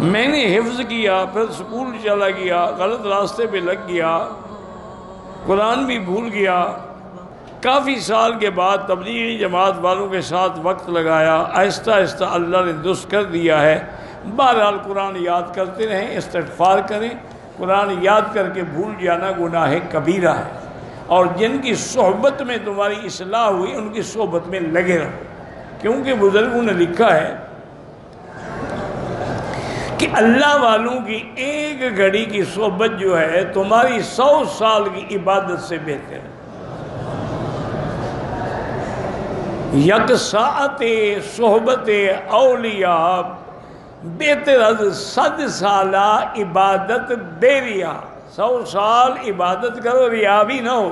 میں نے حفظ کیا، پھر سکول چلا گیا، غلط راستے پہ لگ گیا، قرآن بھی بھول گیا۔ کافی سال کے بعد تبلیغی جماعت والوں کے ساتھ وقت لگایا، آہستہ آہستہ اللہ نے درست کر دیا ہے۔ بہرحال قرآن یاد کرتے رہیں، استغفار کریں۔ قرآن یاد کر کے بھول جانا گناہ کبیرہ ہے، اور جن کی صحبت میں تمہاری اصلاح ہوئی ان کی صحبت میں لگے رہو، کیونکہ بزرگوں نے لکھا ہے کہ اللہ والوں کی ایک گھڑی کی صحبت جو ہے تمہاری 100 سال کی عبادت سے بہتر ہے۔ یک ساعت صحبت اولیاء بہتر از 100 سالہ عبادت بے ریا۔ 100 سال عبادت کرو، ریا بھی نہ ہو،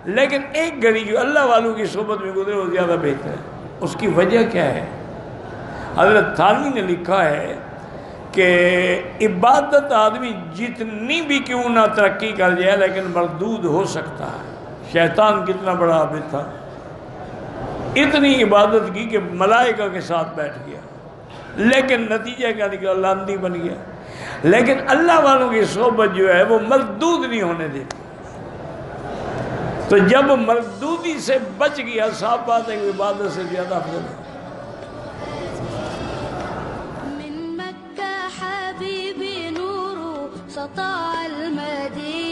لیکن ایک گھڑی جو اللہ والوں کی صحبت میں گزرے وہ زیادہ بہتر ہے۔ اس کی وجہ کیا ہے؟ حضرت تھانوی نے لکھا ہے کہ عبادت آدمی جتنی بھی کیوں نہ ترقی کر جائے لیکن مردود ہو سکتا ہے۔ شیطان کتنا بڑا عابد تھا، اتنی عبادت کی کہ ملائکہ کے ساتھ بیٹھ گیا، لیکن نتیجہ کیا نکلا؟ لاندی بن گیا۔ لیکن اللہ والوں کی صحبت جو ہے وہ مردود نہیں ہونے دیتی۔ تو جب مردودی سے بچ گیا، صاف بات ہے کہ عبادت سے زیادہ افضل ہے۔ من مکہ حبیبی نور سطع المدینہ